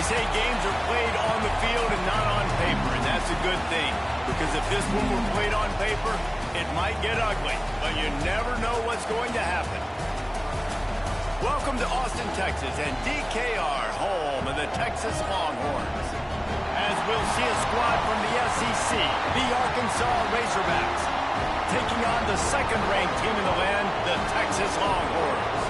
They say games are played on the field and not on paper, and that's a good thing. Because if this one were played on paper, it might get ugly, but you never know what's going to happen. Welcome to Austin, Texas, and DKR, home of the Texas Longhorns. As we'll see a squad from the SEC, the Arkansas Razorbacks, taking on the second-ranked team in the land, the Texas Longhorns.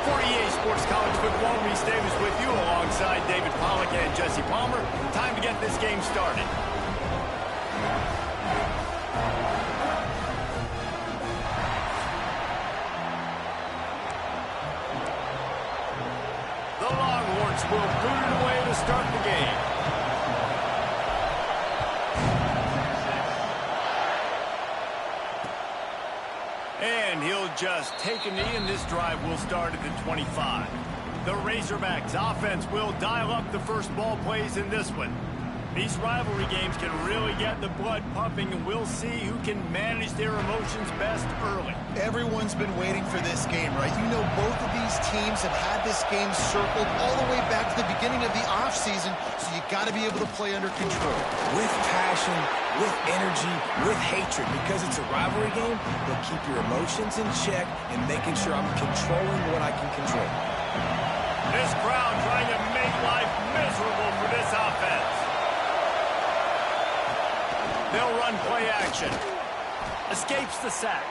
For EA Sports College Football, Reese Davis with you alongside David Pollack and Jesse Palmer. Time to get this game started. The Longhorns will boot it away to start the game. And he'll just take a knee, and this drive will start at the 25. The Razorbacks offense will dial up the first ball plays in this one. These rivalry games can really get the blood pumping, and we'll see who can manage their emotions best early. Everyone's been waiting for this game, right? You know, both of these teams have had this game circled all the way back to the beginning of the offseason, so you got to be able to play under control. With passion, with energy, with hatred. Because it's a rivalry game, they'll keep your emotions in check and making sure I'm controlling what I can control. This crowd trying to make life miserable for this offense. They'll run play action. Escapes the sack.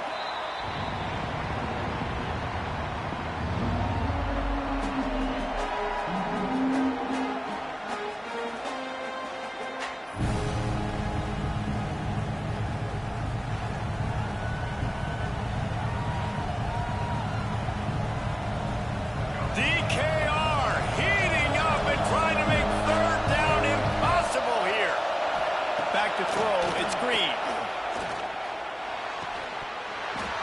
DKR heating up and trying to make third down impossible here. Back to throw, it's Green.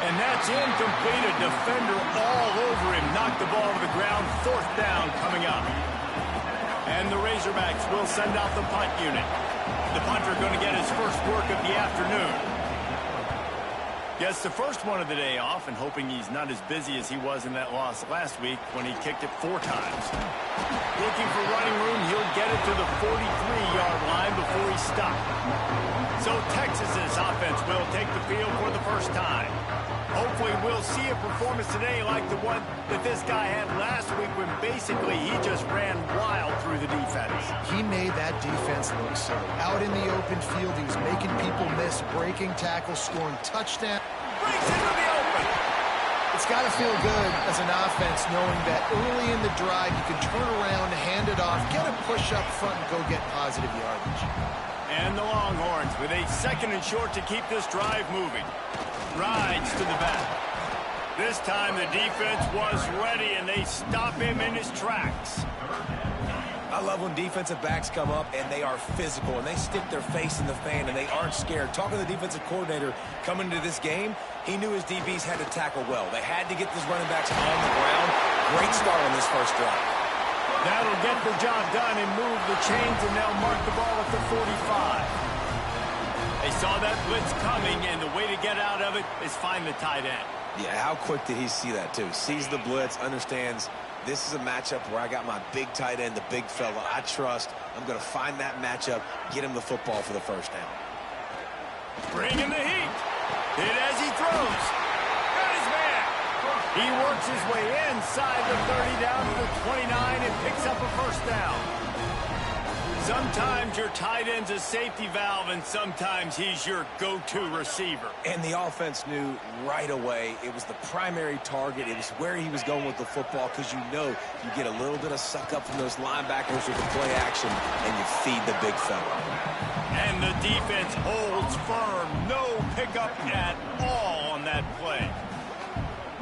And that's incomplete. A defender all over him. Knocked the ball to the ground. Fourth down coming up. And the Razorbacks will send out the punt unit. The punter going to get his first work of the afternoon. Gets the first one of the day off, and hoping he's not as busy as he was in that loss last week when he kicked it 4 times. Looking for running room, he'll get it to the 43-yard line before he's stopped. So Texas's offense will take the field for the first time. Hopefully we'll see a performance today like the one that this guy had last week when basically he just ran wild through the defense. He made that defense look silly. Out in the open field, he was making people miss, breaking tackles, scoring touchdowns. Breaks into the open. It's got to feel good as an offense knowing that early in the drive you can turn around, hand it off, get a push up front, and go get positive yardage. And the Longhorns with a second and short to keep this drive moving. Rides to the back. This time the defense was ready, and they stop him in his tracks. I love when defensive backs come up and they are physical and they stick their face in the fan and they aren't scared. Talking to the defensive coordinator coming into this game, he knew his DBs had to tackle well. They had to get these running backs on the ground. Great start on this first drive. That'll get the job done and move the chains, and they'll mark the ball at the 45. They saw that blitz coming, and the way to get out of it is find the tight end. Yeah, how quick did he see that, too? Sees the blitz, understands this is a matchup where I got my big tight end, the big fella I trust. I'm going to find that matchup, get him the football for the first down. Bringing the heat. Hit as he throws. Got his man. He works his way inside the 30 down to the 29 and picks up a first down. Sometimes your tight end's a safety valve, and sometimes he's your go-to receiver. And the offense knew right away it was the primary target. It was where he was going with the football, because you know you get a little bit of suck up from those linebackers with the play action, and you feed the big fella. And the defense holds firm. No pickup at all on that play.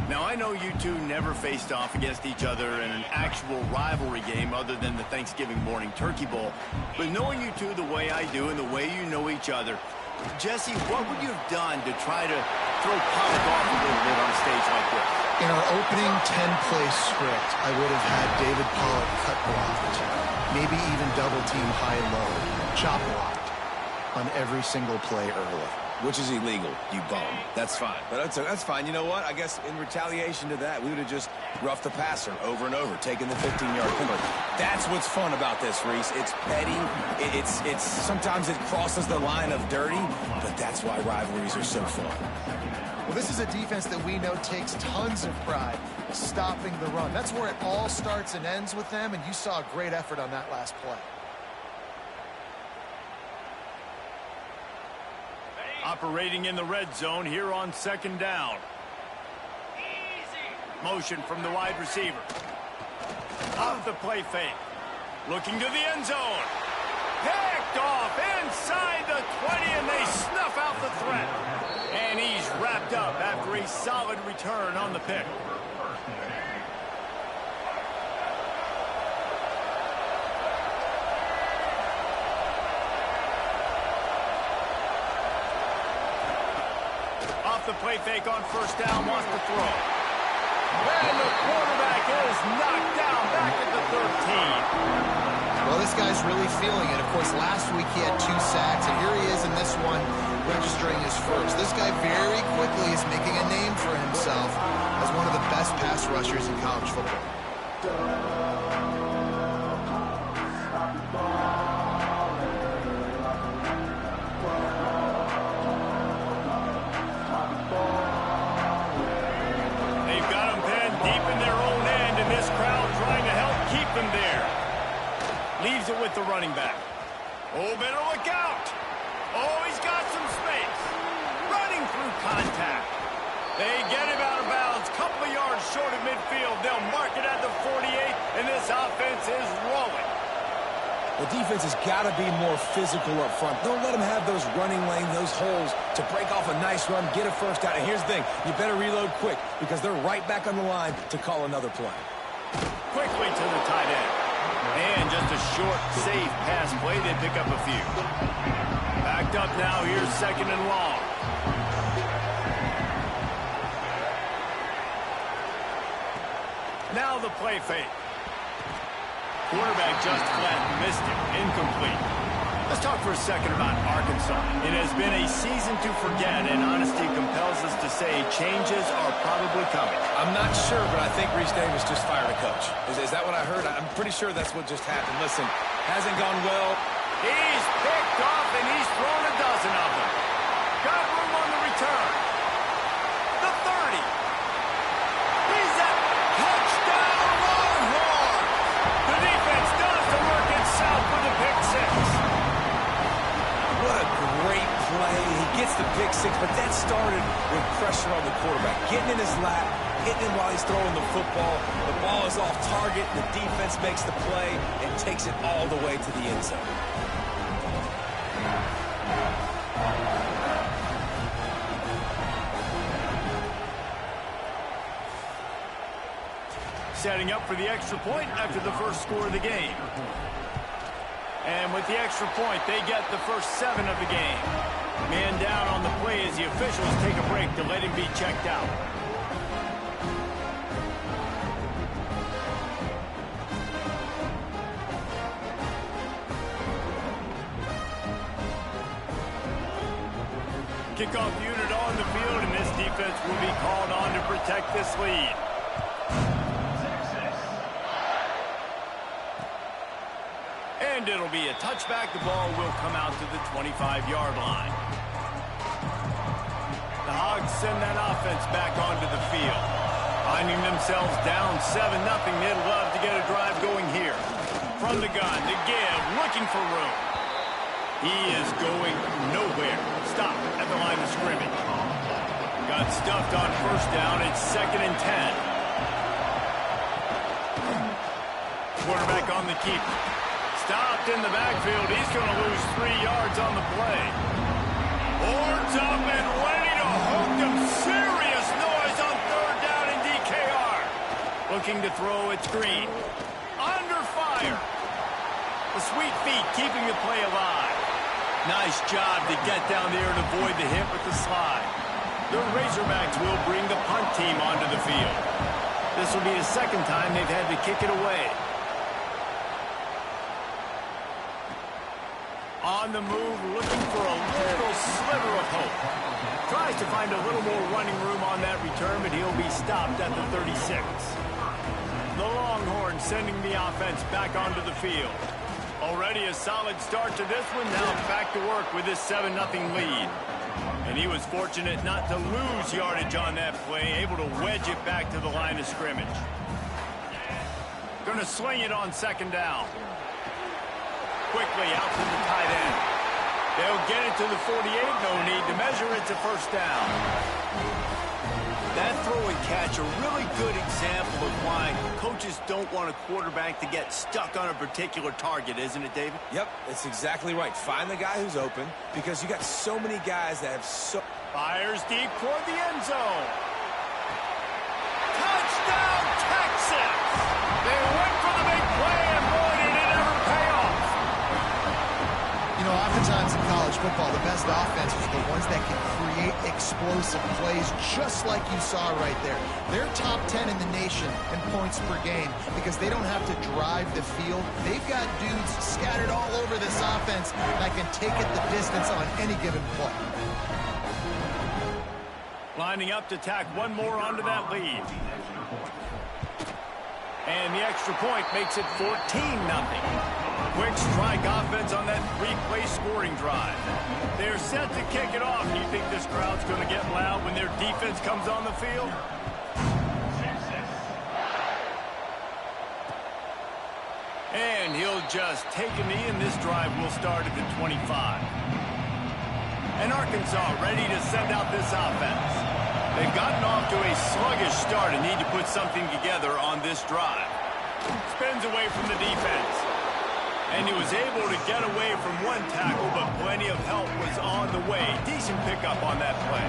Now, I know you two never faced off against each other in an actual rivalry game other than the Thanksgiving morning turkey bowl. But knowing you two the way I do and the way you know each other, Jesse, what would you have done to try to throw Pollack off a little bit on a stage like this? In our opening 10-play script, I would have had David Pollack cut blocked, maybe even double-team high-low, chop blocked on every single play early. which is illegal, you bum. That's fine. But that's fine. You know what? I guess in retaliation to that, we would have just roughed the passer over and over, taking the 15-yard penalty. That's what's fun about this, Reese. It's petty. It's sometimes it crosses the line of dirty, but that's why rivalries are so fun. Well, this is a defense that we know takes tons of pride stopping the run. That's where it all starts and ends with them, and you saw a great effort on that last play. Operating in the red zone here on second down. Motion from the wide receiver. Off the play fake. Looking to the end zone. Picked off inside the 20, and they snuff out the threat. And he's wrapped up after a solid return on the pick. Off the play fake on first down, wants to throw. And the quarterback is knocked down back at the 13. Well, this guy's really feeling it. Of course, last week he had 2 sacks, and here he is in this one registering his first. This guy very quickly is making a name for himself as one of the best pass rushers in college football. They've got him pinned deep in their own end, and this crowd trying to help keep them there. Leaves it with the running back. Oh, better look out. Oh, he's got some space. Running through contact. They get him out of bounds. Couple of yards short of midfield. They'll mark it at the 48, and this offense is rolling. The defense has got to be more physical up front. Don't let them have those running lanes, those holes to break off a nice run, get a first down. And here's the thing, you better reload quick because they're right back on the line to call another play. Quickly to the tight end. And just a short, safe pass play. They pick up a few. Backed up now. Here's second and long. Now the play fake. Quarterback just flat missed it. Incomplete. Let's talk for a second about Arkansas. It has been a season to forget, and honesty compels us to say changes are probably coming. I'm not sure, but I think Reese Davis just fired a coach. Is that what I heard? I'm pretty sure that's what just happened. Listen, hasn't gone well. He's picked off, and he's thrown a dozen of them. Got room on the return. The 30. He's at touchdown Longhorn. The defense does the work itself with a pick six. What a great play. He gets the pick six, but that started with pressure on the quarterback. Getting in his lap, hitting him while he's throwing the football. The ball is off target. The defense makes the play and takes it all the way to the end zone. Setting up for the extra point after the first score of the game. And with the extra point, they get the first 7 of the game. Man down on the play as the officials take a break to let him be checked out. Kickoff unit on the field, and this defense will be called on to protect this lead. And it'll be a touchback. The ball will come out to the 25-yard line. The Hogs send that offense back onto the field. Finding themselves down 7-0, they'd love to get a drive going here. From the gun, to give, looking for room. He is going nowhere. Stop at the line of scrimmage. Got stuffed on first down. It's 2nd and 10. Quarterback on the keeper. Stopped in the backfield. He's going to lose 3 yards on the play. Horns up and ready to hook him. Serious noise on 3rd down in DKR. Looking to throw, it's Green. Under fire. The sweet feet keeping the play alive. Nice job to get down there and avoid the hit with the slide. The Razorbacks will bring the punt team onto the field. This will be the 2nd time they've had to kick it away. On the move, looking for a little sliver of hope. Tries to find a little more running room on that return, but he'll be stopped at the 36. The Longhorns sending the offense back onto the field. Already a solid start to this one. Now back to work with this 7-0 lead. And he was fortunate not to lose yardage on that play, able to wedge it back to the line of scrimmage. Going to sling it on second down. Quickly out to the tight end. They'll get it to the 48. No need to measure it to first down. That throw and catch, a really good example of why coaches don't want a quarterback to get stuck on a particular target, isn't it, David? Yep, it's exactly right. Find the guy who's open, because you got so many guys that have so... Fires deep toward the end zone. Touchdown, Texas! They went for the big play, and boy, did it ever pay off. You know, oftentimes in college football, the best offenses are the ones that can create explosive plays, just like you saw right there. They're top 10 in the nation in points per game because they don't have to drive the field. They've got dudes scattered all over this offense that can take it the distance on any given play. Lining up to tack one more onto that lead. And the extra point makes it 14-0. Quick strike offense on that three-play scoring drive. They're set to kick it off. Do you think this crowd's going to get loud when their defense comes on the field? And he'll just take a knee, and this drive will start at the 25. And Arkansas ready to send out this offense. They've gotten off to a sluggish start and need to put something together on this drive. Spins away from the defense. And he was able to get away from one tackle, but plenty of help was on the way. Decent pickup on that play.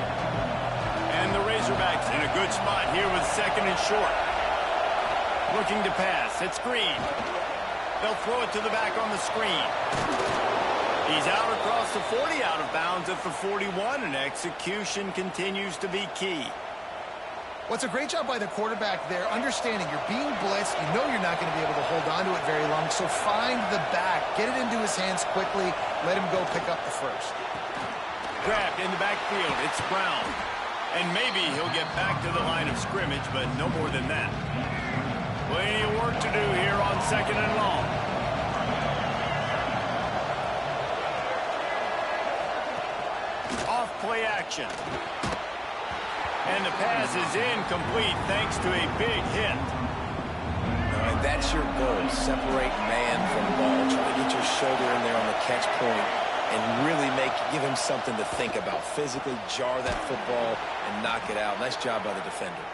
And the Razorbacks in a good spot here with second and short. Looking to pass. It's Green. They'll throw it to the back on the screen. He's out across the 40, out of bounds at the 41, and execution continues to be key. Well, it's a great job by the quarterback there, understanding you're being blitzed. You know you're not going to be able to hold on to it very long, so find the back. Get it into his hands quickly. Let him go pick up the first. Grabbed in the backfield. It's Brown. And maybe he'll get back to the line of scrimmage, but no more than that. Plenty of work to do here on second and long. Off play action. And the pass is incomplete thanks to a big hit. All right, that's your goal. Separate man from ball. Try to get your shoulder in there on the catch point and really give him something to think about. Physically jar that football and knock it out. Nice job by the defender.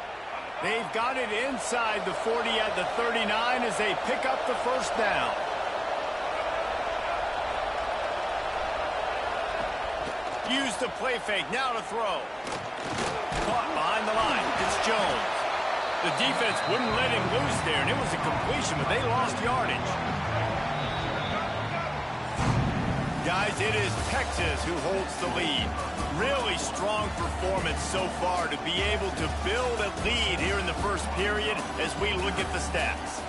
They've got it inside the 40 at the 39 as they pick up the first down. Use the play fake. Now to throw. Caught behind the line. It's Jones. The defense wouldn't let him loose there, and it was a completion, but they lost yardage. Guys, it is Texas who holds the lead. Really strong performance so far to be able to build a lead here in the first period as we look at the stats.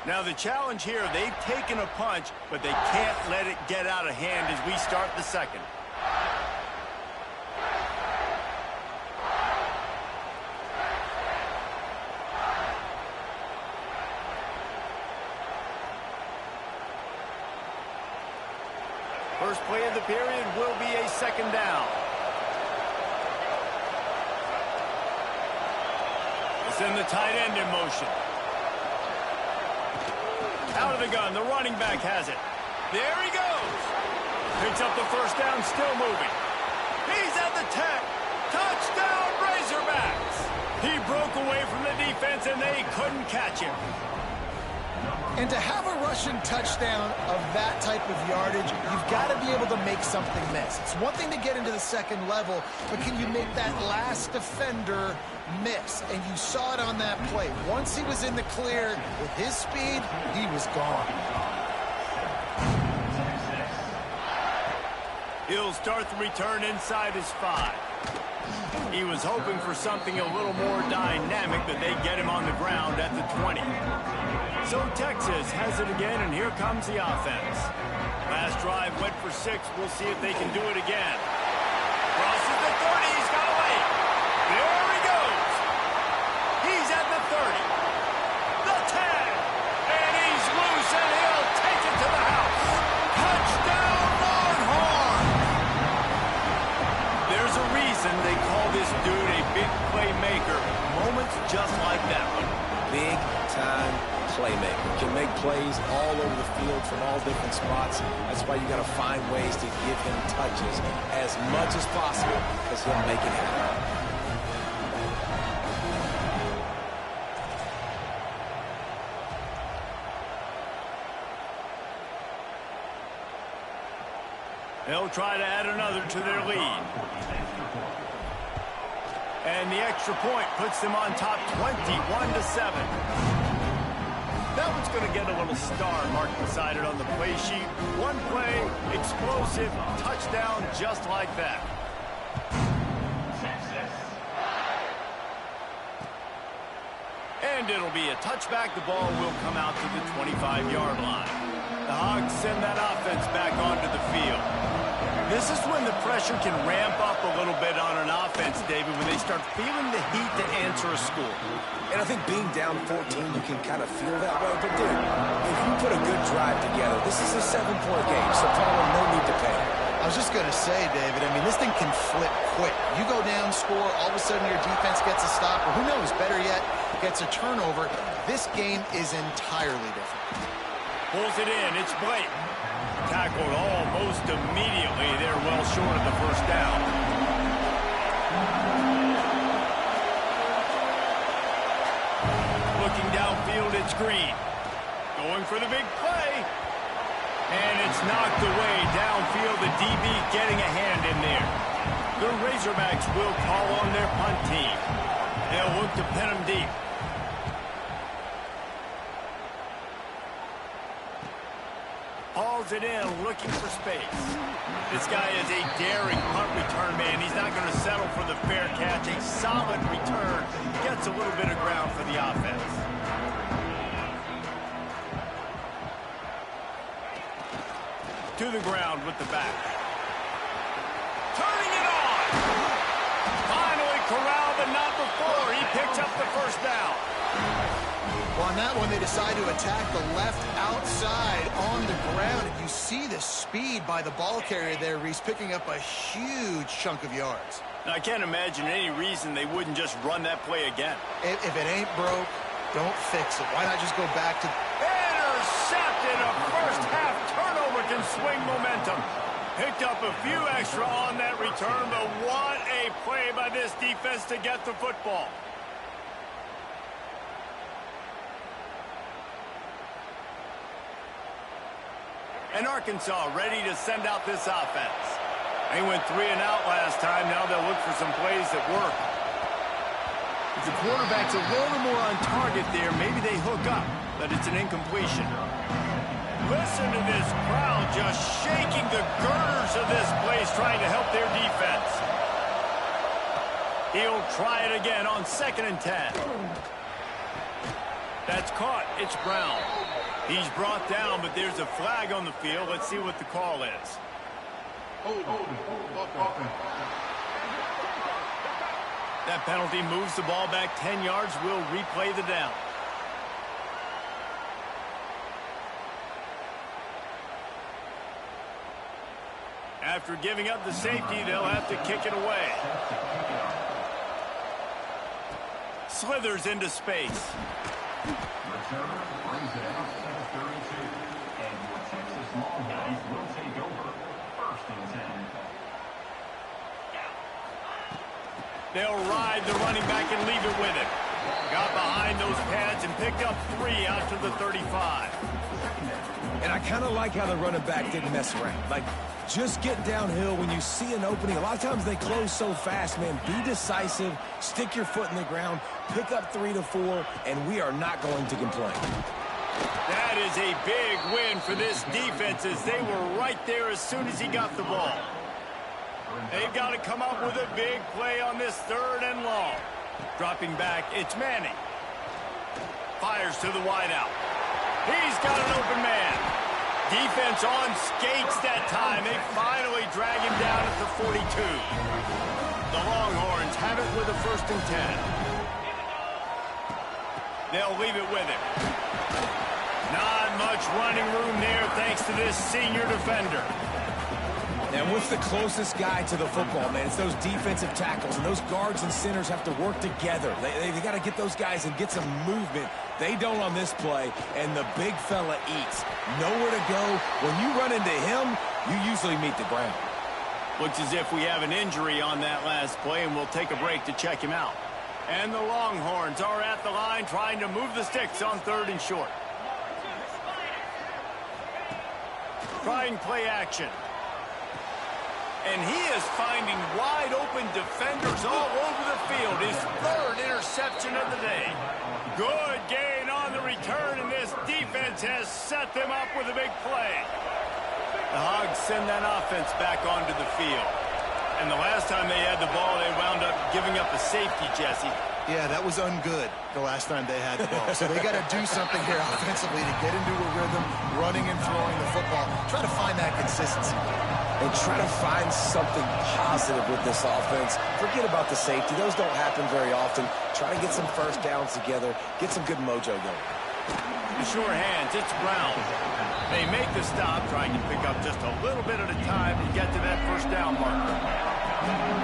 Now the challenge here, they've taken a punch, but they can't let it get out of hand as we start the second. First play of the period will be a second down. It's in the tight end in motion. Out of the gun, the running back has it. There he goes. Picks up the first down, still moving. He's at the 10. Touchdown, Razorbacks. He broke away from the defense, and they couldn't catch him. And to have a rushing touchdown of that type of yardage, you've got to be able to make something miss. It's one thing to get into the second level, but can you make that last defender miss? And you saw it on that play. Once he was in the clear with his speed, he was gone. He'll start the return inside his 5. He was hoping for something a little more dynamic, that they get him on the ground at the 20. So Texas has it again, and here comes the offense. Last drive went for 6. We'll see if they can do it again. Crosses the 30. He's got away. There he goes. He's at the 30. The 10. And he's loose, and he'll take it to the house. Touchdown, Longhorn! There's a reason they call this dude a big playmaker. Moments just like that one. Big-time playmaker. Can make plays all over the field from all different spots. That's why you got to find ways to give him touches as much as possible, because he'll make it happen. They'll try to add another to their lead. And the extra point puts them on top 21-7. That one's going to get a little star mark beside it on the play sheet. One play, explosive, touchdown just like that. And it'll be a touchback. The ball will come out to the 25-yard line. The Hogs send that offense back onto the field. This is when the pressure can ramp up a little bit on an offense, David, when they start feeling the heat to answer a score. And I think being down 14, you can kind of feel that way. But, dude, if you put a good drive together, this is a 7-point game, so probably no need to panic. I was just going to say, David, I mean, this thing can flip quick. You go down, score, all of a sudden your defense gets a stop, or who knows, better yet, gets a turnover. This game is entirely different. Pulls it in. It's Blake. Tackled almost immediately. They're well short of the first down. Looking downfield, it's Green. Going for the big play. And it's knocked away downfield. The DB getting a hand in there. The Razorbacks will call on their punt team. They'll look to pin them deep. Hauls it in, looking for space. This guy is a daring punt return man. He's not going to settle for the fair catch. A solid return. Gets a little bit of ground for the offense. To the ground with the back. Turning it on. Finally corralled, but not before. He picks up the first down. Well, on that one, they decide to attack the left outside on the ground. And you see the speed by the ball carrier there, Reese, picking up a huge chunk of yards. Now, I can't imagine any reason they wouldn't just run that play again. If it ain't broke, don't fix it. Why not just go back to... Intercepted! A first-half turnover can swing momentum. Picked up a few extra on that return, but what a play by this defense to get the football. And Arkansas ready to send out this offense. They went 3 and out last time. Now they'll look for some plays that work. If the quarterback's a little more on target there, maybe they hook up, but it's an incompletion. Listen to this crowd just shaking the girders of this place, trying to help their defense. He'll try it again on 2nd and 10. That's caught. It's Brown. He's brought down, but there's a flag on the field. Let's see what the call is. That penalty moves the ball back 10 yards. We'll replay the down. After giving up the safety, they'll have to kick it away. Slithers into space. Returner brings it out to the 32, and your Texas Longhorns will take over 1st and 10. They'll ride the running back and leave it with him. Got behind those pads and picked up 3 out to the 35. And I kind of like how the running back didn't mess around. Like, just get downhill when you see an opening. A lot of times they close so fast, man. Be decisive, stick your foot in the ground, pick up 3 to 4, and we are not going to complain. That is a big win for this defense, as they were right there as soon as he got the ball. They've got to come up with a big play on this 3rd and long. Dropping back, it's Manning. Fires to the wideout. He's got an open man. Defense on skates that time. They finally drag him down at the 42. The Longhorns have it with a 1st and 10. They'll leave it with him. Not much running room there thanks to this senior defender. And what's the closest guy to the football, man? It's those defensive tackles, and those guards and centers have to work together. They got to get those guys and get some movement. They don't on this play, and the big fella eats. Nowhere to go. When you run into him, you usually meet the ground. Looks as if we have an injury on that last play, and we'll take a break to check him out. And the Longhorns are at the line trying to move the sticks on 3rd and short. Trying play action. And he is finding wide-open defenders all over the field. His 3rd interception of the day. Good gain on the return, and this defense has set them up with a big play. The Hogs send that offense back onto the field. And the last time they had the ball, they wound up giving up a safety, Jesse. Yeah, that was ungood the last time they had the ball. So they got to do something here offensively to get into a rhythm, running and throwing the football. Try to find that consistency. And try to find something positive with this offense. Forget about the safety. Those don't happen very often. Try to get some 1st downs together. Get some good mojo going. The sure hands, it's Brown. They make the stop, trying to pick up just a little bit at a time to get to that 1st down marker.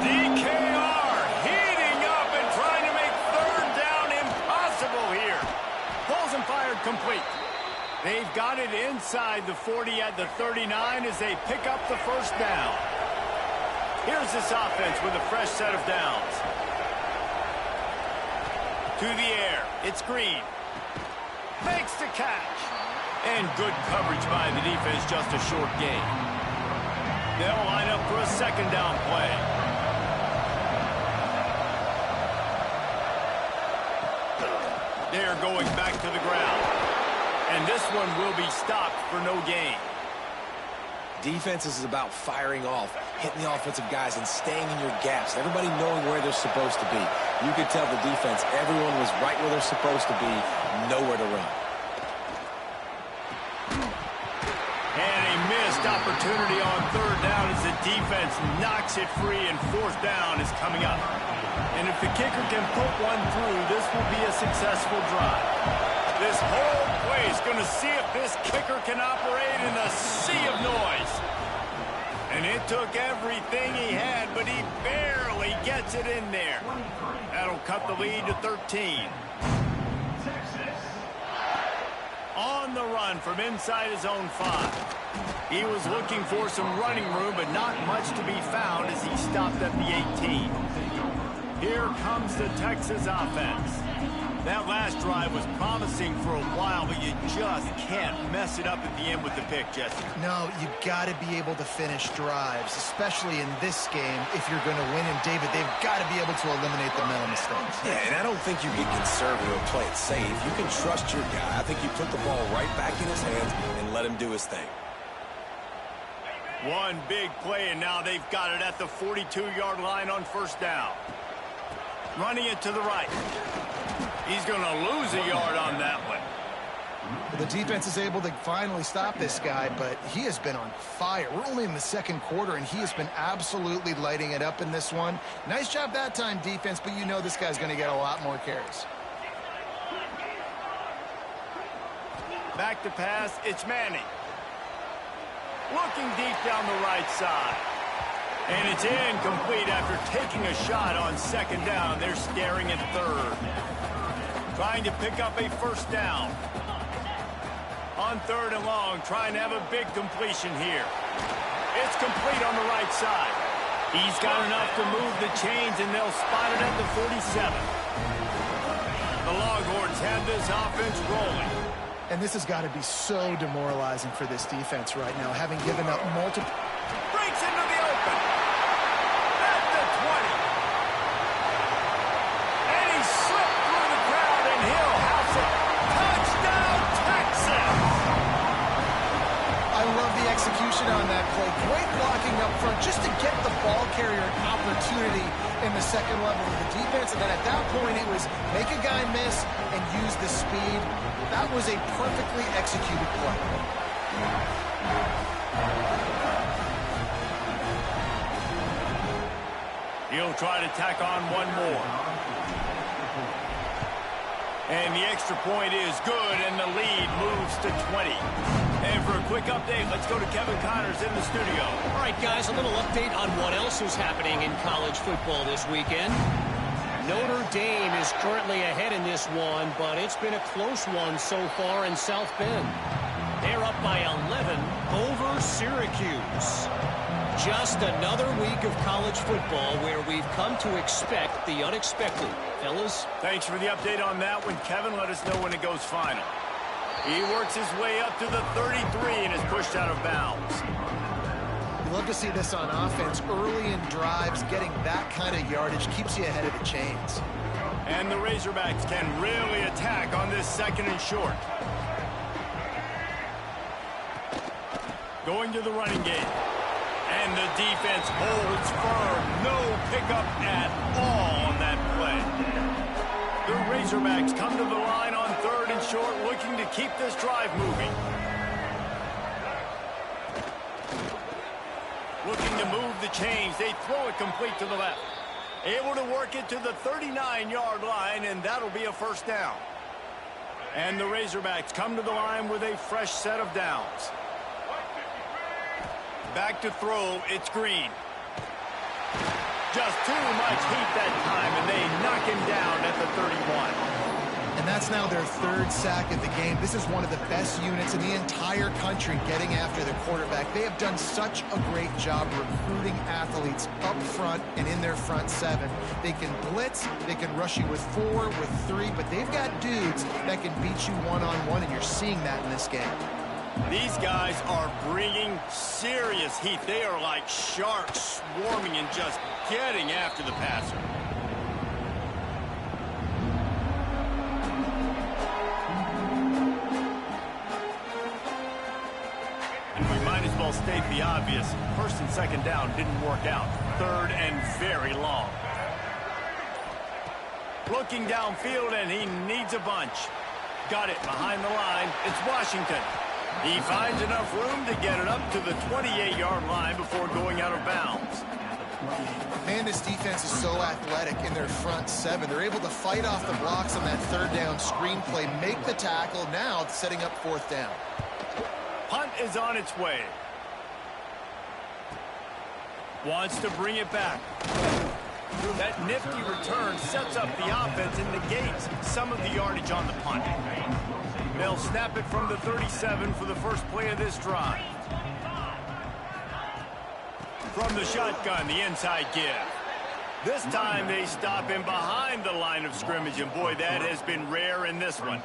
DKR heating up and trying to make 3rd down impossible here. Pulls and fired complete. They've got it inside the 40 at the 39 as they pick up the 1st down. Here's this offense with a fresh set of downs. To the air, it's Green. Makes the catch. And good coverage by the defense, just a short gain. They'll line up for a 2nd down play. They're going back to the ground. And this one will be stopped for no gain. Defense is about firing off, hitting the offensive guys, and staying in your gaps. Everybody knowing where they're supposed to be. You could tell the defense, everyone was right where they're supposed to be, nowhere to run. And a missed opportunity on 3rd down as the defense knocks it free, and 4th down is coming up. And if the kicker can put one through, this will be a successful drive. This whole play is going to see if this kicker can operate in a sea of noise. And it took everything he had, but he barely gets it in there. That'll cut the lead to 13. On the run from inside his own 5. He was looking for some running room, but not much to be found as he stopped at the 18. Here comes the Texas offense. That last drive was promising for a while, but you just can't mess it up at the end with the pick, Jesse. No, you got to be able to finish drives, especially in this game. If you're going to win, and David, they've got to be able to eliminate the mental mistakes. Yeah, and I don't think you get conservative or play it safe. You can trust your guy. I think you put the ball right back in his hands and let him do his thing. One big play, and now they've got it at the 42-yard line on 1st down. Running it to the right. He's going to lose a yard on that one. The defense is able to finally stop this guy, but he has been on fire. We're only in the 2nd quarter, and he has been absolutely lighting it up in this one. Nice job that time, defense, but you know this guy's going to get a lot more carries. Back to pass, it's Manning. Looking deep down the right side. And it's incomplete after taking a shot on 2nd down. They're staring at 3rd. Trying to pick up a 1st down. On 3rd and long, trying to have a big completion here. It's complete on the right side. He's got enough to move the chains, and they'll spot it at the 47. The Longhorns have this offense rolling. And this has got to be so demoralizing for this defense right now, having given up multiple... Breaks into the open. At the 20. And he slipped through the crowd, and he'll house it. Touchdown, Texas! I love the execution on that play. Great blocking up front just to get the ball carrier an opportunity in the second level of the defense. And then at that point, it was make a guy miss and use the speed. That was a perfectly executed play. He'll try to tack on one more. And the extra point is good, and the lead moves to 20. And for a quick update, let's go to Kevin Connors in the studio. All right, guys, a little update on what else is happening in college football this weekend. Notre Dame is currently ahead in this one, but it's been a close one so far in South Bend. They're up by 11 over Syracuse. Just another week of college football where we've come to expect the unexpected. Fellas? Thanks for the update on that one, Kevin. Let us know when it goes final. He works his way up to the 33 and is pushed out of bounds. You love to see this on offense. Early in drives, getting that kind of yardage keeps you ahead of the chains. And the Razorbacks can really attack on this second and short. Going to the running game. And the defense holds firm. No pickup at all on that play. The Razorbacks come to the line on third and short, looking to keep this drive moving. Looking to move the chains. They throw it complete to the left. Able to work it to the 39-yard line, and that'll be a first down. And the Razorbacks come to the line with a fresh set of downs. Back to throw, it's Green. Just too much heat that time, and they knock him down at the 31. And that's now their third sack of the game. This is one of the best units in the entire country getting after the quarterback. They have done such a great job recruiting athletes up front and in their front seven. They can blitz, they can rush you with 4, with 3, but they've got dudes that can beat you one-on-one, and you're seeing that in this game. These guys are bringing serious heat. They are like sharks swarming and just getting after the passer. And we might as well state the obvious. First and second down didn't work out. Third and very long. Looking downfield, and he needs a bunch. Got it behind the line. It's Washington. He finds enough room to get it up to the 28-yard line before going out of bounds. Man, this defense is so athletic in their front seven. They're able to fight off the blocks on that third down screen play, make the tackle, now setting up fourth down. Punt is on its way. Wants to bring it back. That nifty return sets up the offense and negates some of the yardage on the punt. They'll snap it from the 37 for the first play of this drive. From the shotgun, the inside give. This time they stop him behind the line of scrimmage, and boy, that has been rare in this one.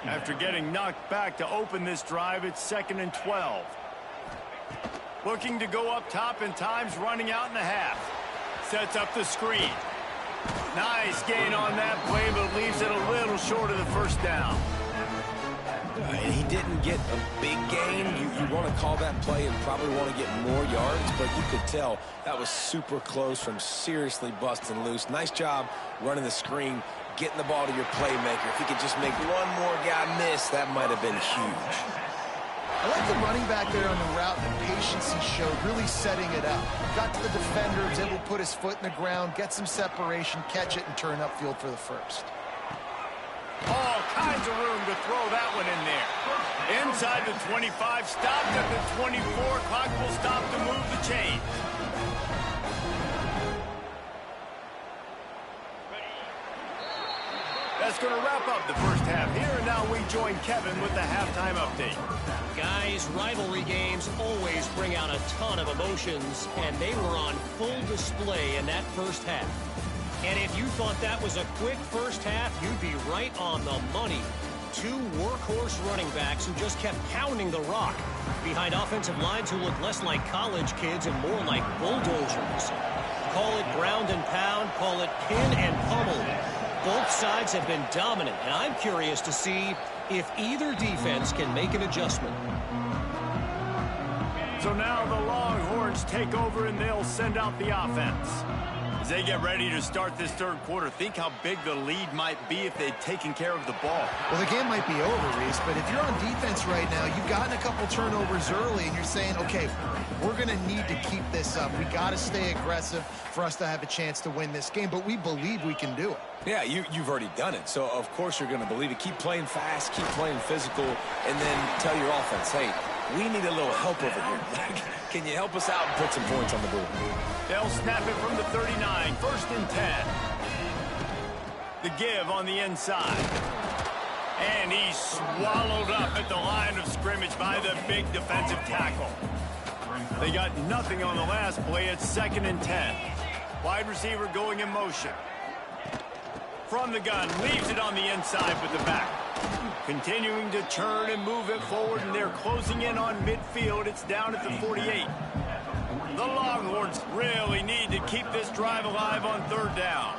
After getting knocked back to open this drive, it's 2nd and 12. Looking to go up top, and time's running out in the half. Sets up the screen. Nice gain on that play, but leaves it a little short of the first down. And he didn't get a big gain. You want to call that play and probably want to get more yards, but you could tell that was super close from seriously busting loose. Nice job running the screen, getting the ball to your playmaker. If he could just make one more guy miss, that might have been huge. I like the running back there on the route, the patience he showed, really setting it up. Got to the defender, was able to put his foot in the ground, get some separation, catch it, and turn upfield for the first. All kinds of room to throw that one in there. Inside the 25, stopped at the 24. Clock will stop to move the chains. That's going to wrap up the first half here, and now we join Kevin with the halftime update. Guys, rivalry games always bring out a ton of emotions, and they were on full display in that first half. And if you thought that was a quick first half, you'd be right on the money. Two workhorse running backs who just kept pounding the rock behind offensive lines who look less like college kids and more like bulldozers. Call it ground and pound, call it pin and pummel. Both sides have been dominant, and I'm curious to see if either defense can make an adjustment. So now the Longhorns take over and they'll send out the offense. As they get ready to start this third quarter, think how big the lead might be if they'd taken care of the ball. Well, the game might be over, Reese, but if you're on defense right now, you've gotten a couple turnovers early, and you're saying, okay, we're going to need to keep this up. We got to stay aggressive for us to have a chance to win this game, but we believe we can do it. Yeah, you've already done it, so of course you're going to believe it. Keep playing fast, keep playing physical, and then tell your offense, hey, we need a little help over here. Can you help us out and put some points on the board? They'll snap it from the 39, 1st and 10. The give on the inside. And he's swallowed up at the line of scrimmage by the big defensive tackle. They got nothing on the last play. It's 2nd and 10. Wide receiver going in motion. From the gun, leaves it on the inside with the back. Continuing to turn and move it forward, and they're closing in on midfield. It's down at the 48. The Longhorns really need to keep this drive alive on 3rd down.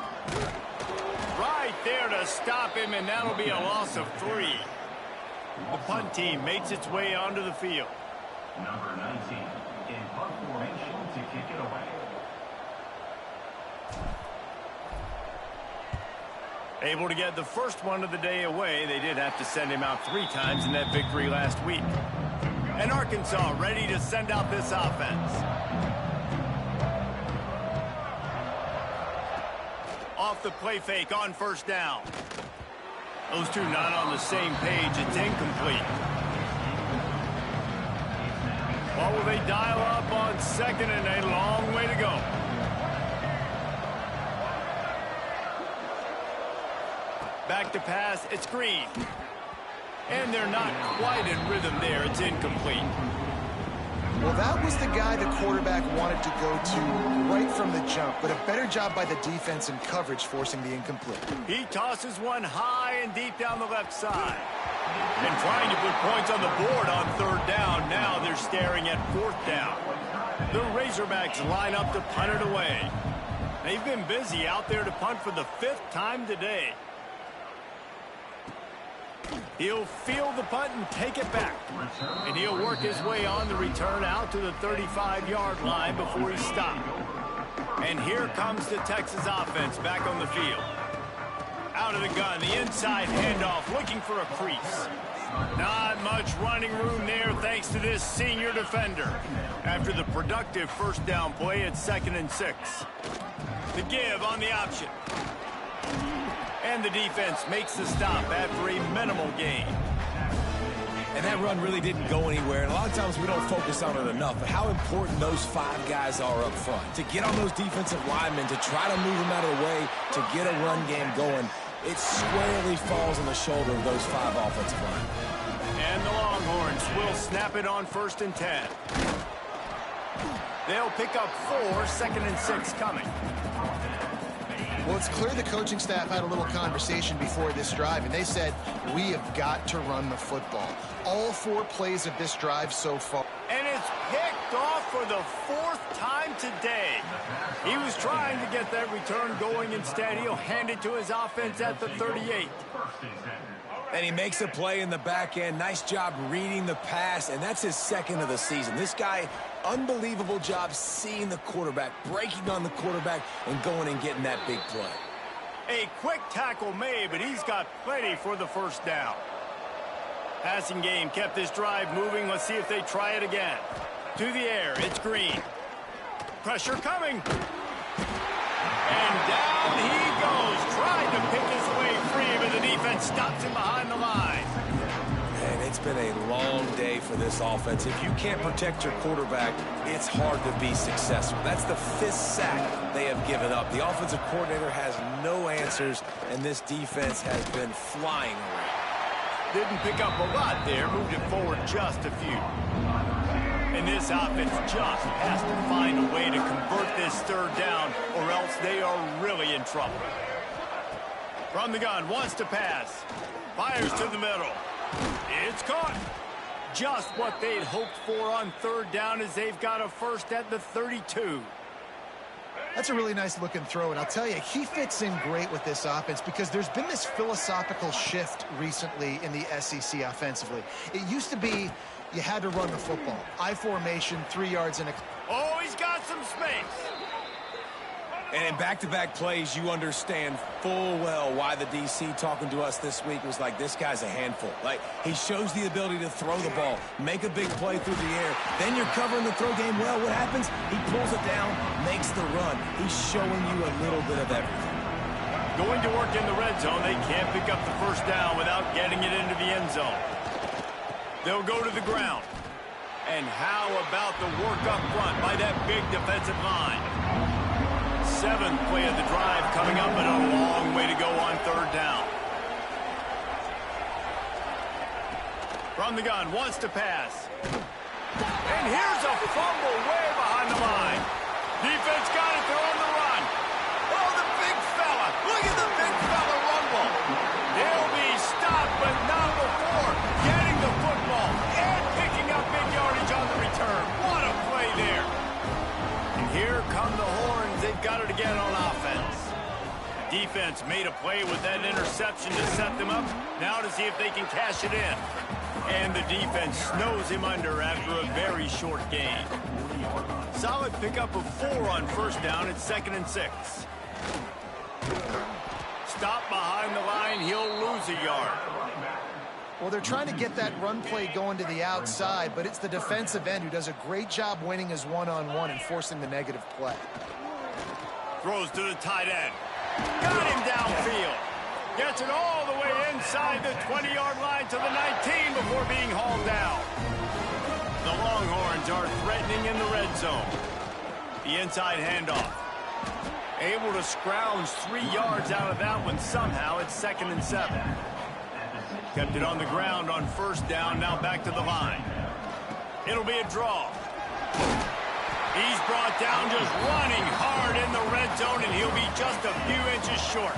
Right there to stop him, and that'll be a loss of 3. The punt team makes its way onto the field. Number 19 in punt formation to kick it away. Able to get the first one of the day away. They did have to send him out 3 times in that victory last week. And Arkansas ready to send out this offense. Off the play fake on 1st down. Those two not on the same page. It's incomplete. What will they dial up on 2nd and a long way to go? Back to pass, it's Green. And they're not quite in rhythm there. It's incomplete. Well, that was the guy the quarterback wanted to go to right from the jump, but a better job by the defense in coverage forcing the incomplete. He tosses one high and deep down the left side. And trying to put points on the board on 3rd down. Now they're staring at 4th down. The Razorbacks line up to punt it away. They've been busy out there to punt for the 5th time today. He'll field the punt and take it back. And he'll work his way on the return out to the 35-yard line before he's stopped. And here comes the Texas offense back on the field. Out of the gun, the inside handoff, looking for a crease. Not much running room there thanks to this senior defender. After the productive 1st down play, it's 2nd and 6. The give on the option. And the defense makes the stop after a minimal gain. And that run really didn't go anywhere. And a lot of times we don't focus on it enough. But how important those 5 guys are up front. To get on those defensive linemen, to try to move them out of the way, to get a run game going, it squarely falls on the shoulder of those 5 offensive linemen. And the Longhorns will snap it on 1st and 10. They'll pick up 4, 2nd and 6 coming. Well, it's clear the coaching staff had a little conversation before this drive, and they said, we have got to run the football. All 4 plays of this drive so far. And it's picked off for the 4th time today. He was trying to get that return going. Instead, he'll hand it to his offense at the 38. And he makes a play in the back end. Nice job reading the pass, and that's his 2nd of the season. This guy, unbelievable job seeing the quarterback, breaking on the quarterback, and going and getting that big play. A quick tackle made, but he's got plenty for the 1st down. Passing game kept this drive moving. Let's see if they try it again. To the air, it's Green. Pressure coming. And down he goes, trying to pick his way free, but the defense stops him behind the line. And it's been a long day for this offense. If you can't protect your quarterback, it's hard to be successful. That's the 5th sack they have given up. The offensive coordinator has no answers, and this defense has been flying around. Didn't pick up a lot there, moved it forward just a few. And this offense just has to find a way to convert this 3rd down, or else they are really in trouble. From the gun, wants to pass. Fires to the middle. It's caught. Just what they'd hoped for on 3rd down, as they've got a 1st at the 32. That's a really nice looking throw, and I'll tell you, he fits in great with this offense because there's been this philosophical shift recently in the SEC offensively. It used to be, you had to run the football. I formation, 3 yards in a... Oh, he's got some space. And in back-to-back plays, you understand full well why the DC talking to us this week was like, this guy's a handful. Like, he shows the ability to throw the ball, make a big play through the air. Then you're covering the throw game well. What happens? He pulls it down, makes the run. He's showing you a little bit of everything. Going to work in the red zone, they can't pick up the first down without getting it into the end zone. They'll go to the ground. And how about the work up front by that big defensive line? 7th play of the drive coming up, but a long way to go on 3rd down. From the gun, wants to pass. And here's a fumble way behind the line. Defense got it, they're on the run. Oh, the big fella. Look at the big fella rumble. They'll be stopped, but not before getting the football and picking up big yardage on the return. What a play there. And here come the horns. They've got it again on offense. Defense made a play with that interception to set them up. Now to see if they can cash it in. And the defense snows him under after a very short gain. Solid pickup of 4 on 1st down. It's 2nd and 6. Stop behind the line. He'll lose a yard. Well, they're trying to get that run play going to the outside, but it's the defensive end who does a great job winning his one-on-one and forcing the negative play. Throws to the tight end. Got him downfield. Gets it all the way inside the 20-yard line to the 19 before being hauled down. The Longhorns are threatening in the red zone. The inside handoff. Able to scrounge 3 yards out of that one somehow. It's 2nd and 7. Kept it on the ground on 1st down. Now back to the line. It'll be a draw. He's brought down just running hard in the red zone, and he'll be just a few inches short.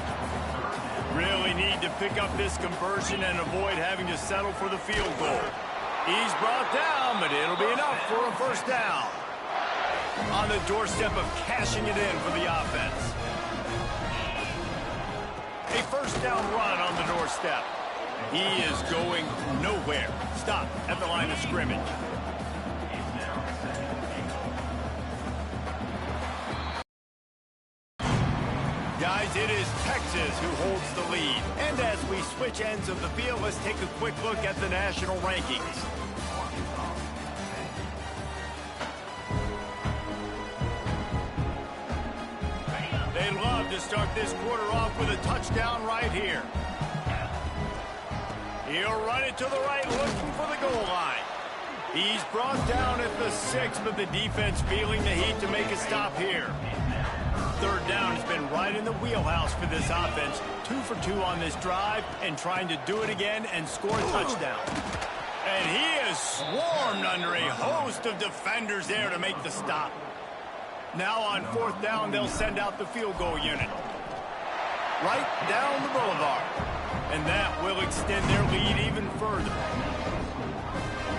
Really need to pick up this conversion and avoid having to settle for the field goal. He's brought down, but it'll be enough for a 1st down. On the doorstep of cashing it in for the offense. A 1st down run on the doorstep. He is going nowhere. Stop at the line of scrimmage. Guys, it is Texas who holds the lead. And as we switch ends of the field, let's take a quick look at the national rankings. They'd love to start this quarter off with a touchdown right here. He'll run it to the right, looking for the goal line. He's brought down at the 6, but the defense feeling the heat to make a stop here. 3rd down has been right in the wheelhouse for this offense. 2 for 2 on this drive and trying to do it again and score a touchdown. And he is swarmed under a host of defenders there to make the stop. Now on 4th down, they'll send out the field goal unit. Right down the boulevard. And that will extend their lead even further.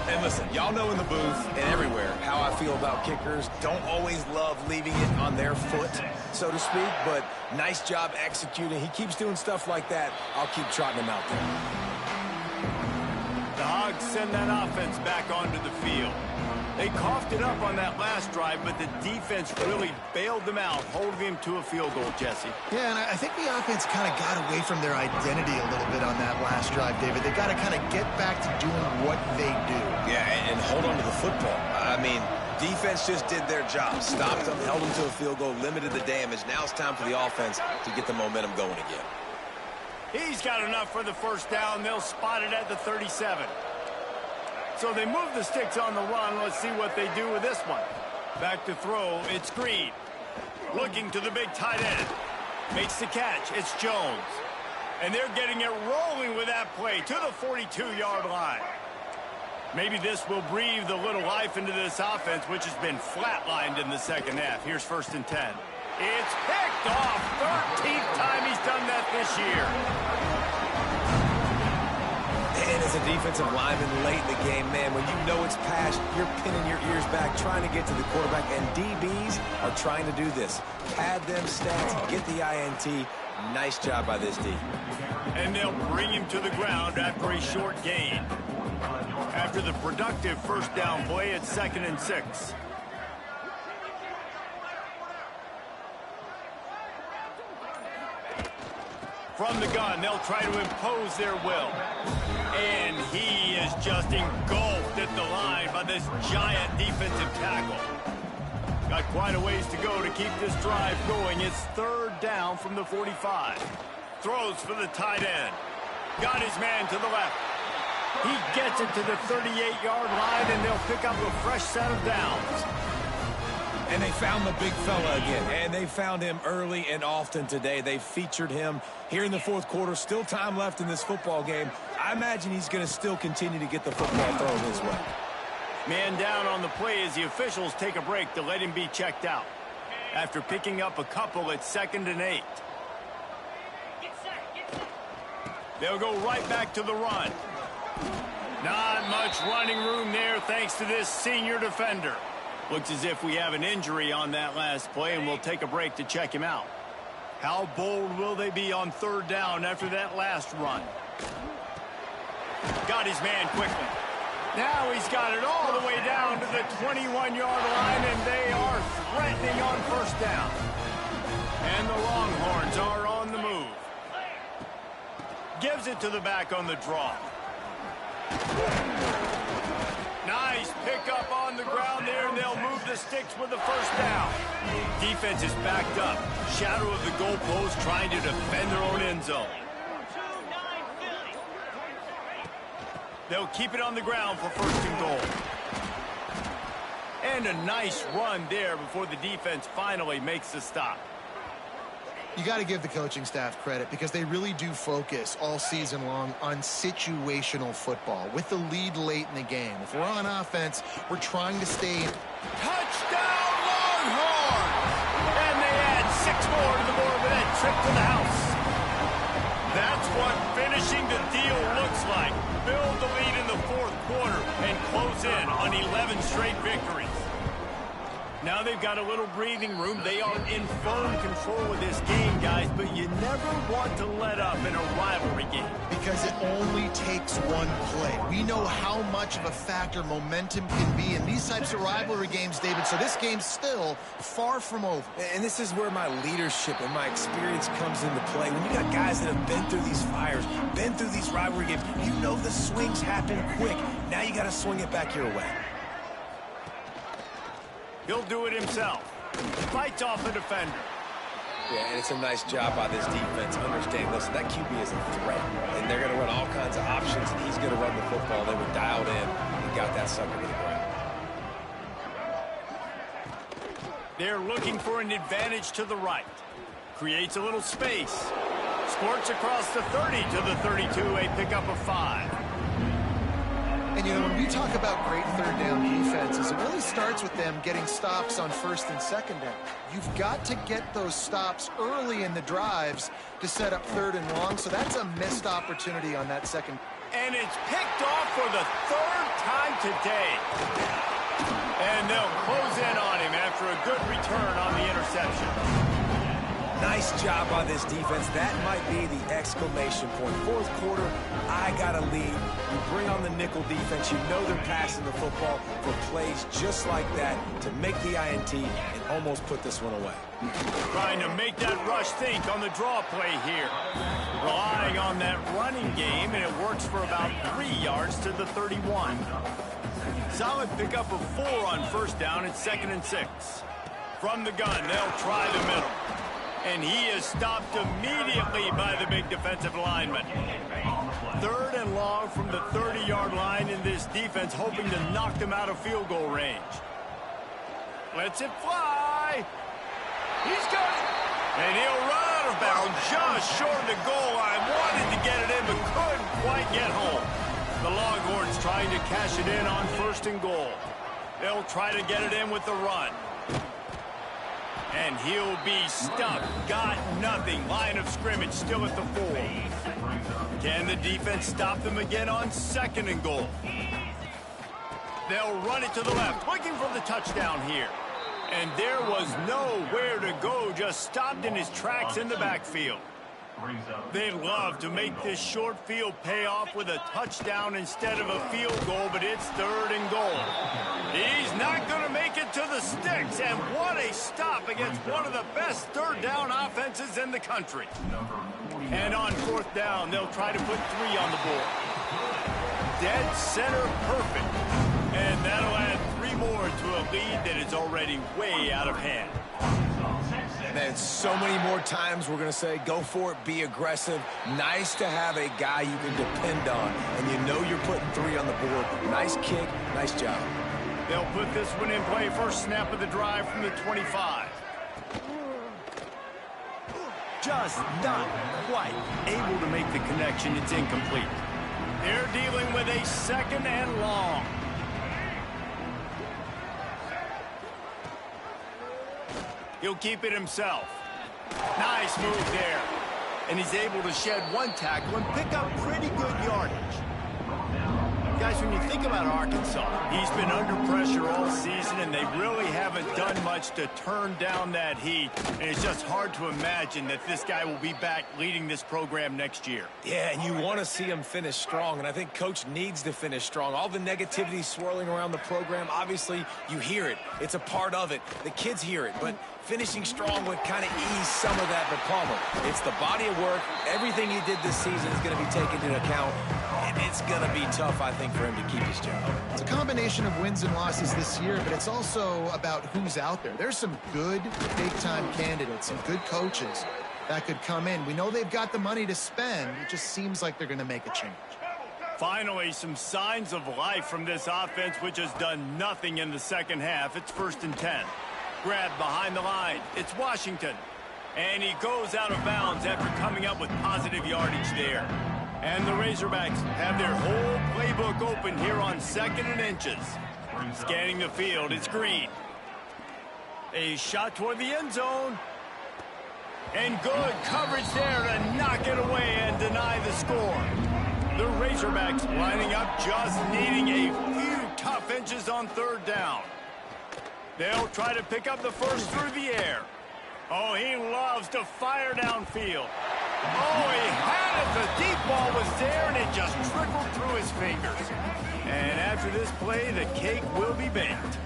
And listen, y'all know in the booth and everywhere how I feel about kickers. Don't always love leaving it on their foot, so to speak, but nice job executing. He keeps doing stuff like that. I'll keep trotting him out there. The Hogs send that offense back onto the field. They coughed it up on that last drive, but the defense really bailed them out, holding them to a field goal, Jesse. Yeah, and I think the offense kind of got away from their identity a little bit on that last drive, David. They got to kind of get back to doing what they do. Yeah, and hold on to the football. I mean, defense just did their job. Stopped them, held them to a field goal, limited the damage. Now it's time for the offense to get the momentum going again. He's got enough for the 1st down. They'll spot it at the 37. So they move the sticks on the run. Let's see what they do with this one. Back to throw. It's Green. Looking to the big tight end. Makes the catch. It's Jones. And they're getting it rolling with that play to the 42-yard line. Maybe this will breathe a little life into this offense, which has been flatlined in the 2nd half. Here's 1st and 10. It's picked off. 13th time he's done that this year. And as a defensive lineman late in the game, man, when you know it's passed, you're pinning your ears back, trying to get to the quarterback, and DBs are trying to do this. Pad them stats, get the INT. Nice job by this D. And they'll bring him to the ground after a short gain. After after the productive first down play at 2nd and 6. From the gun, they'll try to impose their will. And he is just engulfed at the line by this giant defensive tackle. Got quite a ways to go to keep this drive going. It's 3rd down from the 45. Throws for the tight end. Got his man to the left. He gets it to the 38-yard line, and they'll pick up a fresh set of downs. And they found the big fella again, and they found him early and often today. They featured him here in the 4th quarter. Still time left in this football game. I imagine he's going to still continue to get the football thrown his way. Man down on the play as the officials take a break to let him be checked out. After picking up a couple at 2nd and 8. They'll go right back to the run. Not much running room there thanks to this senior defender. Looks as if we have an injury on that last play, and we'll take a break to check him out. How bold will they be on 3rd down after that last run? Got his man quickly. Now he's got it all the way down to the 21-yard line, and they are threatening on 1st down. And the Longhorns are on the move. Gives it to the back on the draw. Nice pickup on the ground there, and they'll move the sticks with the 1st down. Defense is backed up. Shadow of the goalpost trying to defend their own end zone. They'll keep it on the ground for 1st and goal. And a nice run there before the defense finally makes the stop. You got to give the coaching staff credit because they really do focus all season long on situational football with the lead late in the game. If we're on offense, we're trying to stay. Touchdown, Longhorns! And they add 6 more to the board with that trip to the house. That's what finishing the deal looks like. Build the lead in the 4th quarter and close in on 11 straight victories. Now they've got a little breathing room. They are in firm control of this game, guys, but you never want to let up in a rivalry game. Because it only takes one play. We know how much of a factor momentum can be in these types of rivalry games, David, so this game's still far from over. And this is where my leadership and my experience comes into play. When you got guys that have been through these fires, been through these rivalry games, you know the swings happen quick. Now you got to swing it back your way. He'll do it himself. Fights off the defender. Yeah, and it's a nice job by this defense. Understand, listen, that QB is a threat, and they're going to run all kinds of options, and he's going to run the football. They were dialed in and got that sucker to the ground. They're looking for an advantage to the right. Creates a little space. Squirts across the 30 to the 32, a pickup of 5. And, you know, when we talk about great 3rd down defenses, it really starts with them getting stops on 1st and 2nd down. You've got to get those stops early in the drives to set up 3rd and long, so that's a missed opportunity on that second. And it's picked off for the 3rd time today. And they'll close in on him after a good return on the interception. Nice job by this defense. That might be the exclamation point. 4th quarter, I got a lead. You bring on the nickel defense. You know they're passing the football for plays just like that to make the INT and almost put this one away. Trying to make that rush think on the draw play here. Relying on that running game, and it works for about 3 yards to the 31. Solid pickup of 4 on 1st down at 2nd and 6. From the gun, they'll try the middle. And he is stopped immediately by the big defensive lineman. 3rd and long from the 30-yard line, in this defense hoping to knock them out of field goal range. Lets it fly. He's got it. And he'll run out of bounds just short of the goal line. Wanted to get it in, but couldn't quite get home. The Longhorns trying to cash it in on 1st and goal. They'll try to get it in with the run. And he'll be stuck. Got nothing. Line of scrimmage still at the 4. Can the defense stop them again on 2nd and goal? They'll run it to the left, looking for the touchdown here. And there was nowhere to go, just stopped in his tracks in the backfield. brings up. They love to make this short field pay off with a touchdown instead of a field goal, but it's 3rd and goal. He's not going to make it to the sticks, and what a stop against one of the best 3rd down offenses in the country. And on 4th down, they'll try to put 3 on the board. Dead center perfect. And that'll add 3 more to a lead that is already way out of hand. And then so many more times we're going to say, go for it, be aggressive. Nice to have a guy you can depend on, and you know you're putting 3 on the board. Nice kick, nice job. They'll put this one in play. First snap of the drive from the 25. Just not quite able to make the connection. It's incomplete. They're dealing with a 2nd and long. He'll keep it himself. Nice move there. And he's able to shed 1 tackle and pick up pretty good yardage. Guys, when you think about Arkansas, he's been under pressure all season, and they really haven't done much to turn down that heat. And it's just hard to imagine that this guy will be back leading this program next year. Yeah, and you want to see him finish strong, and I think Coach needs to finish strong. All the negativity swirling around the program, obviously, you hear it. It's a part of it. The kids hear it, but finishing strong would kind of ease some of that for Palmer. It's the body of work. Everything he did this season is going to be taken into account, and it's going to be tough, I think, for him to keep his job. It's a combination of wins and losses this year, but it's also about who's out there. There's some good big-time candidates, some good coaches that could come in. We know they've got the money to spend. It just seems like they're going to make a change. Finally, some signs of life from this offense, which has done nothing in the 2nd half. It's 1st and 10. Grabbed behind the line. It's Washington. And he goes out of bounds after coming up with positive yardage there. And the Razorbacks have their whole playbook open here on 2nd and inches. Scanning the field, it's Green. A shot toward the end zone. And good coverage there to knock it away and deny the score. The Razorbacks lining up, just needing a few tough inches on 3rd down. They'll try to pick up the first through the air. Oh, he loves to fire downfield. Oh, he had it. The deep ball was there, and it just trickled through his fingers. And after this play, the cake will be baked.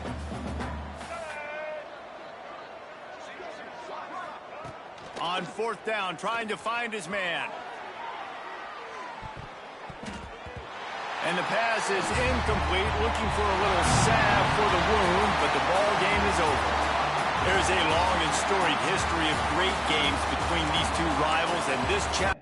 On 4th down, trying to find his man. And the pass is incomplete, looking for a little salve for the wound, but the ball game is over. There's a long and storied history of great games between these 2 rivals, and this chapter